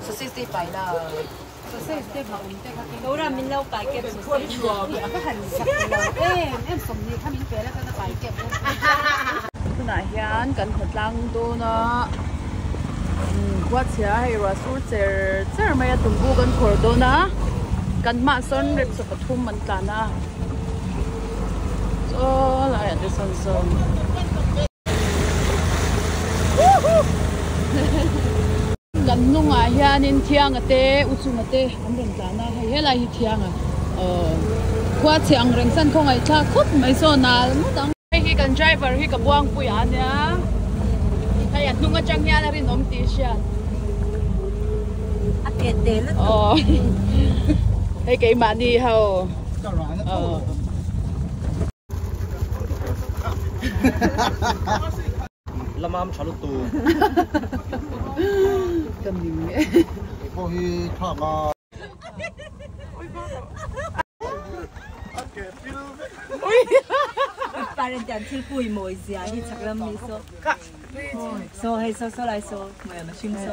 60ไป啦。好啦，面撈大夾，我很食誒，送你睇面餅咧，嗰啲大夾。tu na hian kan hotlang tu na kwa chia hei rasur cher mai tumbu kan khor do na kan ma son rep so pathum man ta na so la ya de son son kan nunga hian in thiang ate uchung ate an ren ta na hei hela hi thiang kwa chiang reng san khong ai tha khup mai so nal mu dang hi kan driver hi ka buang pui ania hay at nunga chang ya na rin om ti siya atete la oh hay kay mani ho lamam chalu tu kaming ko hi thama parang dyan si Kuy mo siya, di saklam ni so. So hay so lai so, mo ya machine so.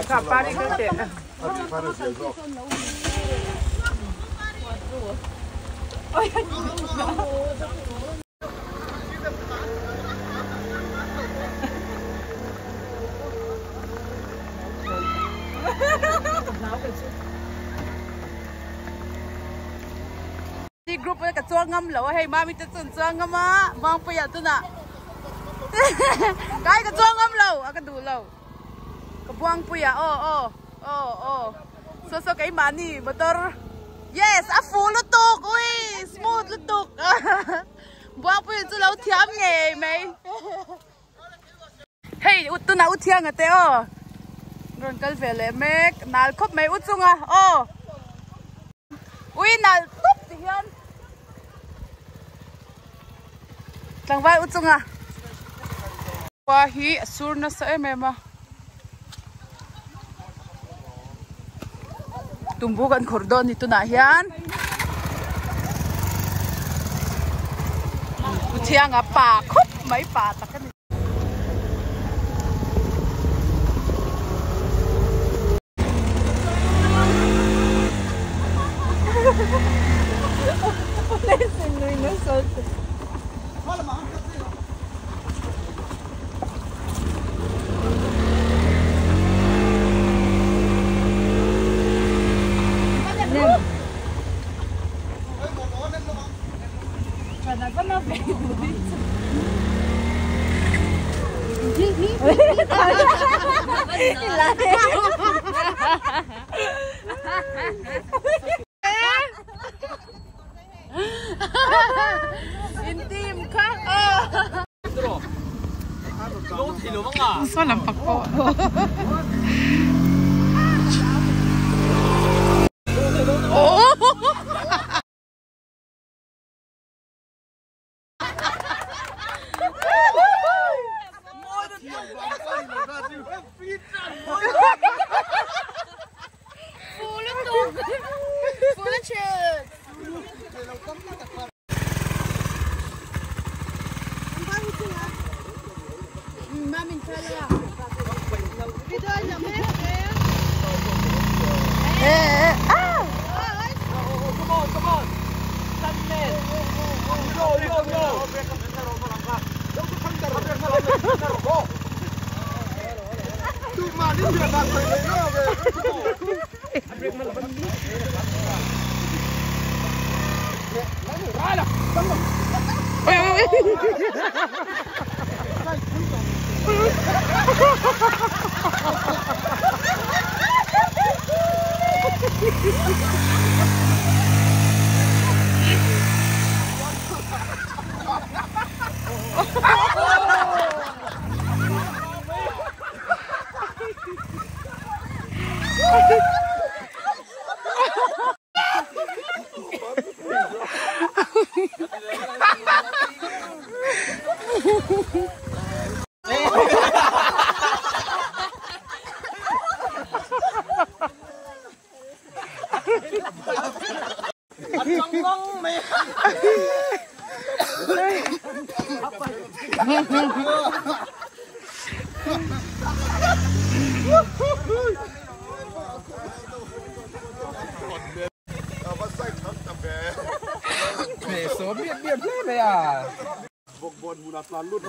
Kapari kete. Di group ka chuang ngam lo hey mami ta chun chuang ngama mang pa ya tu na kai ka chuang ngam lo aka du lo ka buang pu ya so kai mani motor yes a full lutuk ui smooth lutuk buang pu chu lo thiam nge mai hey ut tu na ut thiang ate ron kal vele mek nal khop mai ut chunga ui nal tup ti hian tlang vai ut chunga wa hi asur na sa emema tumbu kan khordon itu na hian uthiang a pa khup mai pa takan Listen, no insulto. Intim ka so lampak po Để số biết thế này à. Bột bột mù nạp lan luôn.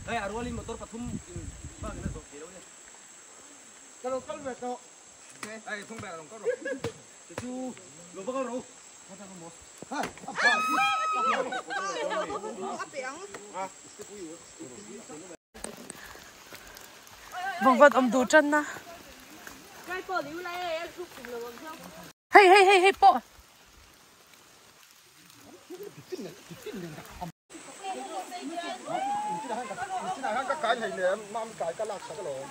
Đây à, rolling motor pathum bang na so kilo ne. Kalau về kau. Ai thong bè lòng có rồi. Chu lo ba rồi. Ha. Vòng vật ông đủ chân na. Hey po. Cái này nè, mam cái lạc sao cái lỗ.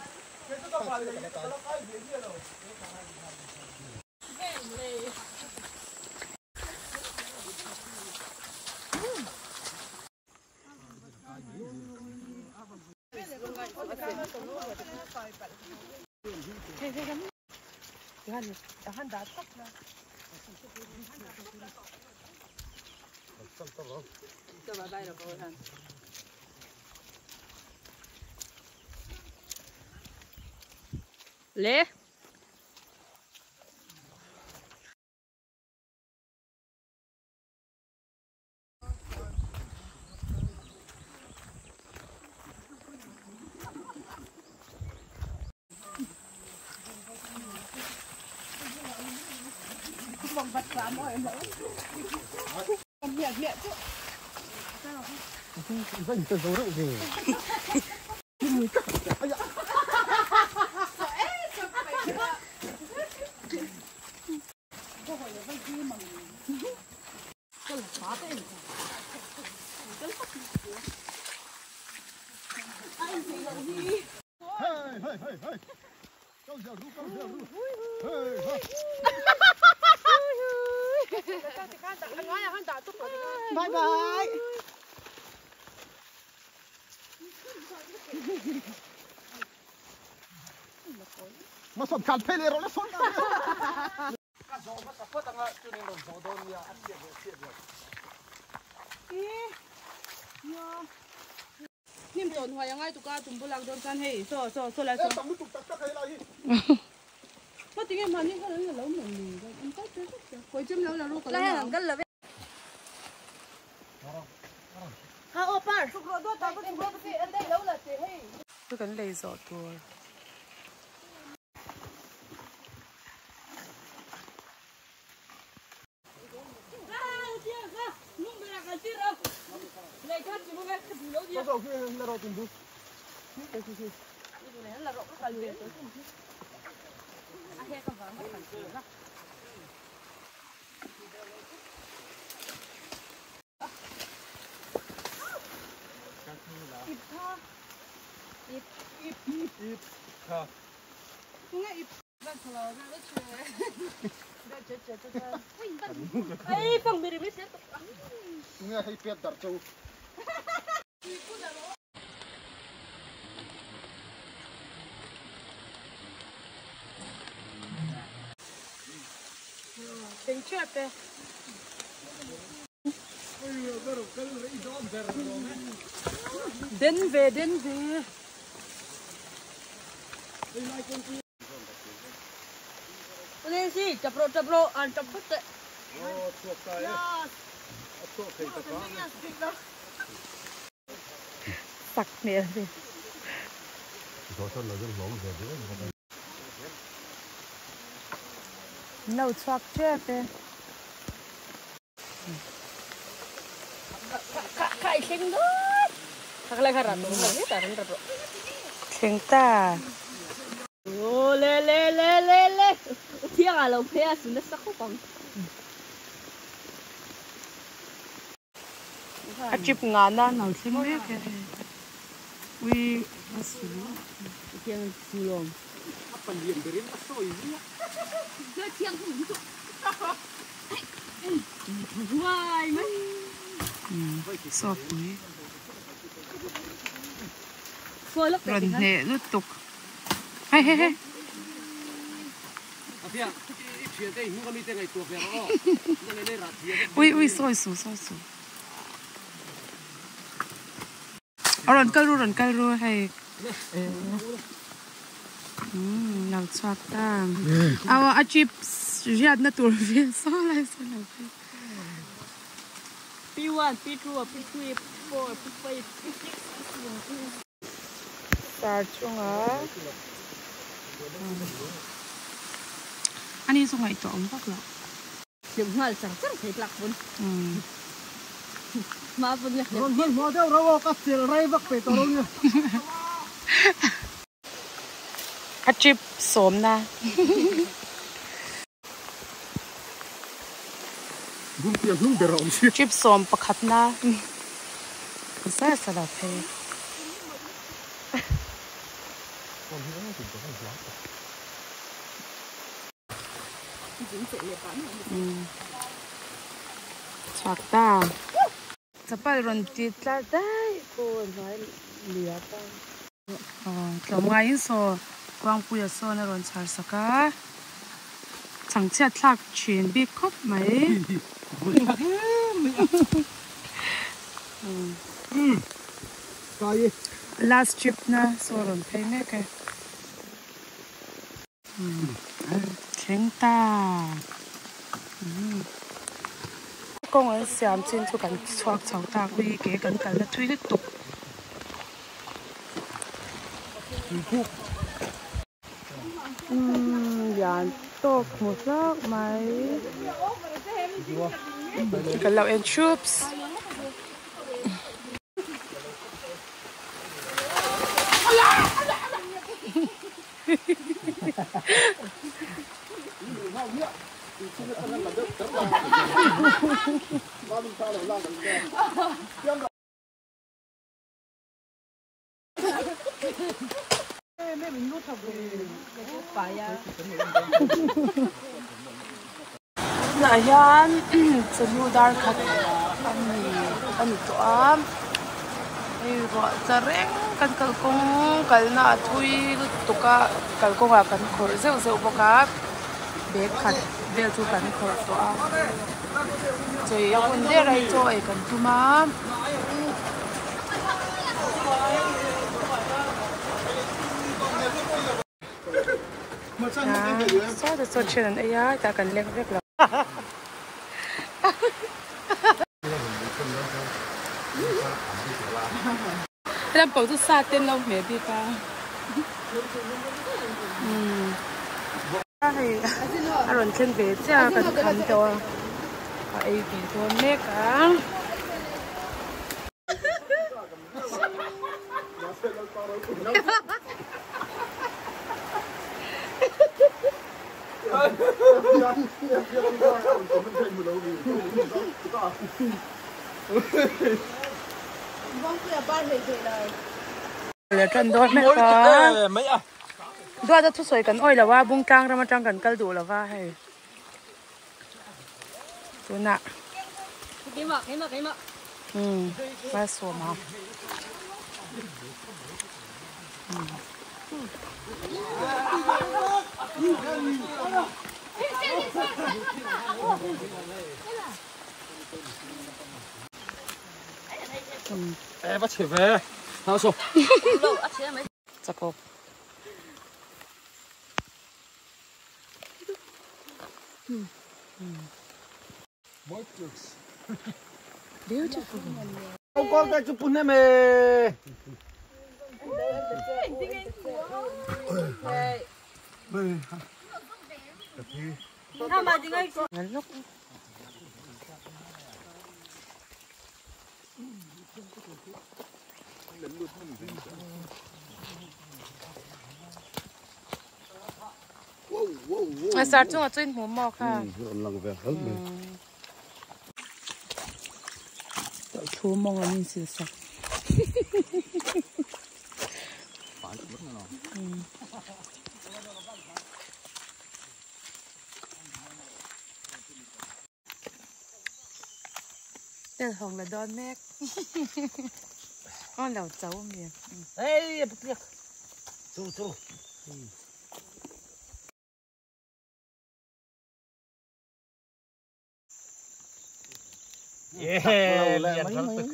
Lê vòng vật quá mọi em lỡ còn miệng chứ Dành cho dấu rượu gì. Bye bye. Mà sốt cà phê rồi nó sốt. Nim ton hoài ngay tụi ca tụm bulang don san hey so lại so. Tắm tụt tắc hay là gì? Có tiếng em mà nhưng cái đấy là lâu mình rồi em có chơi rất hồi chấm lâu là luôn còn là cái là ha opa sụp rồi đó tao có tiếng có cái anh đây lâu là chị hey tôi cần lấy giọt thôi Có dầu kia là rồi tìm bút. Cái gì? Cái này là rộng rất là nhiều tới không chứ. À thế còn vào mất phần tiền đó. Ip tha. Ip. Ha. Không nghe ip. Đang thở ra nó chơi. Đang chơi. Ê, phòng bì mới xếp. Nghe hay phết đợt châu. Tính chuyện đây. Đến về. Đây gì? Chập rô, ăn chập phút đấy. Chuột cái. Chuột thấy tất Sặc nè gì? Rồi thôi là rất lóng rồi đấy. Nấu choạc chết đây. Khai sinh đó. Thật là khá rắn đúng là hết à, rắn rồi. Sinh ta. Ô lê. thiêng à lâu thế à xuống đất sắc không còn à chụp ngàn na nào xem mấy cái ui à sủ thiêng sù lồng phần điểm từ đến bắt sôi gì cái thiêng không được hoài mấy sọp quý phơi lấp rần hệ lút tục hay hay hay ui ui sôi sủ rần cây ru hay nào choạc ta à chip giết na tour viên sao lại sao nào P1, P2, P3, P4, P5, P6, start chung á anh đi xuống ngày tổng bác lọ đừng hoa chẳng chắc thấy lạc vốn mà vốn nhỉ vâng mà theo đâu các tiền ray vắt về tao luôn nha à chip xóm na bung tiền lung để rộng xí chip xóm bạc khát na sao sao là thế chặt taจะไปรอนติดละได้คนไว้เหลือไปเราไงโซกวางปุยโซนรอนชาร์สกาchẳng chết lạc chuyển bị cốp mấy last trip na so ròn thấy mấy cái khéng ta con ở xem trên cho cảnh xoạc cháu ta quy kế cảnh cảnh là truy liên tục dạ tốt một lát mấy cái lẩu and chips là yan sẽ mua dar khát anh to am ai gọi ra reng kan kal kong kal na thui tuka kal kong a kan khor zeu zeu boka be khat bel chu kan khor to a chei a hun de rai cho ai kan tuma sao được số chuyện ấy á ta cần lên rất là làm bảo tu sa tên lâu mẹ đi ca thì anh khen về chứ cần khăn cho ai về cho mẹ cả là chân đôi mấy cái mấy à đôi ta thu soi cần oi làว่าบุ้งกลางเรามาจังกันกัลดูlàว่าให้ตัวน่ะcái mựcว่าสวมเอาbắt trở về sao sốจะกบbeautiful không có cái chụp này mày ngắn lúc wow wow Sar chung ở trên hùm mọc ha. Tự thú mong là mình xử sạch. Từ hồng là đón mét. Con lẩu cháu miệng. Ê, bực tiệc. Chú. Yeah, liền thắng tực.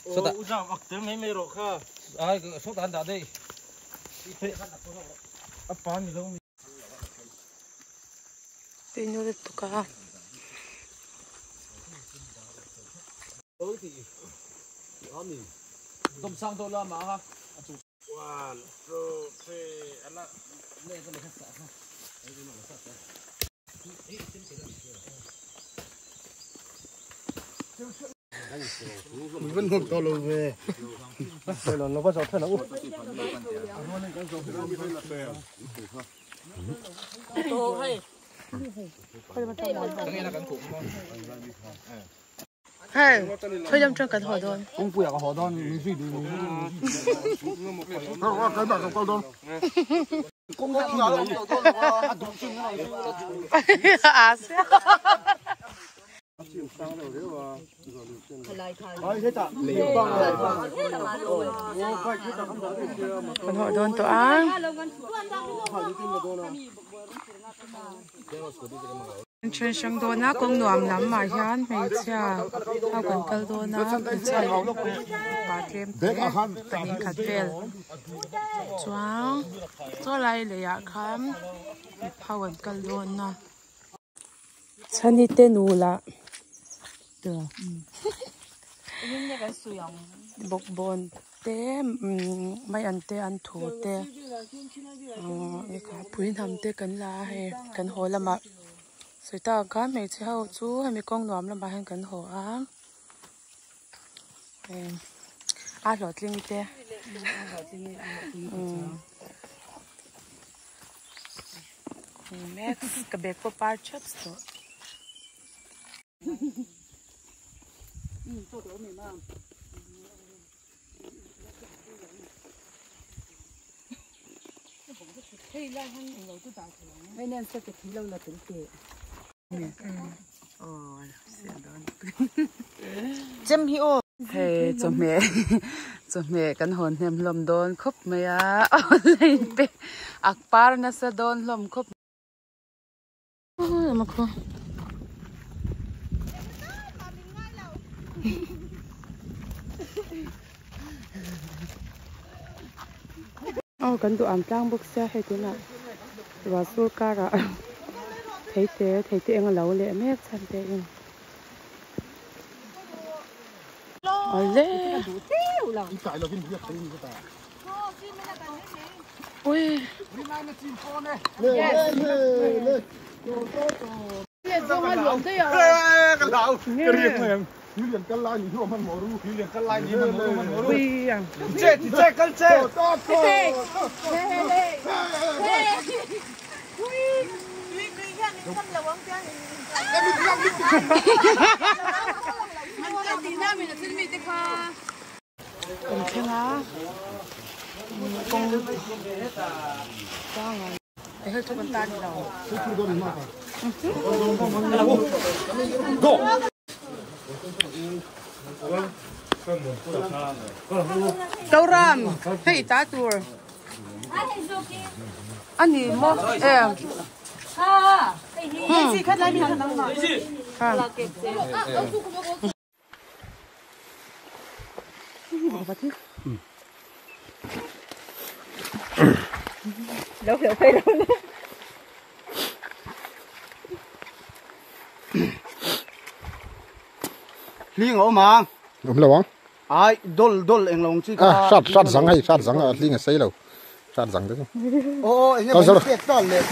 Số tạ. Ủa, mặc tiếng mấy mê rộ khá. Ai, số tạ đã đây. Áp bán gì đâu. Tên nhô được tụi cả. Tôm sang thôi là mà ha. One, two, three, anh ạ. Lên cái này khách sạn ha. Đấy cái này là sạch đấy. Mình vẫn không to lâu về. Đây là nó bắt đầu thế nào? Ồ hay. Hay, thôi đâm cho cẩn thận thôi. Ông phụ có họ đòn, mình suy đi. Cái bạn có đòn. Cũng đã nhỏ À sao? Còn họ đón tòa án. Chuyện sang đồn á cũng nuông lắm mà hiền mấy cha, họ còn câu đồn á cứ chạy bà thêm thế, tận hình khát về, choáng, cho lại lấy ạ khám, họ còn câu đồn á, chân đi tên u là, được, bốc bồn té, mấy anh té ăn thua té, cái bún hầm té cần lá hay cần hồ là mà. Rồi ta có mấy chị hậu chú hay mấy con nóm làm bà hàng cẩn hộ á. Lọt linh tê. Max cái bếp của bar chips đó. Mấy nên sẽ cái lâu là tính kệ. Chấm hiu. Hey, cho mẹ căn hồn hem lom don khop mẹ à, lên pe, akpar na sa don lom khop. Mà cô. Cần tụ ẩm trang bốc xe hay thế nào? Và số ca ra. Thấy thế anh lâu lệ mét chân thế anh. Lệ. Ui. Như liền cân lai như mà mổ ru, như liền cân lai như mà mổ ru. Ui à. Chết thì chết cân chết. Còn thêm á. Con sao rồi? Để hơi cho con ta đi đầu. Tàu ram, hay tá tour. Anh đi mua em. À, cái gì khách lại đi ăn ngon mà. À. Đâu hiểu phải đâu. Liên ổ mà. Đúng rồi. Ai, đol anh lòng chứ. Sát răng à, liên ở xây đâu. Sát răng đấy. Ô, anh em biết đol này.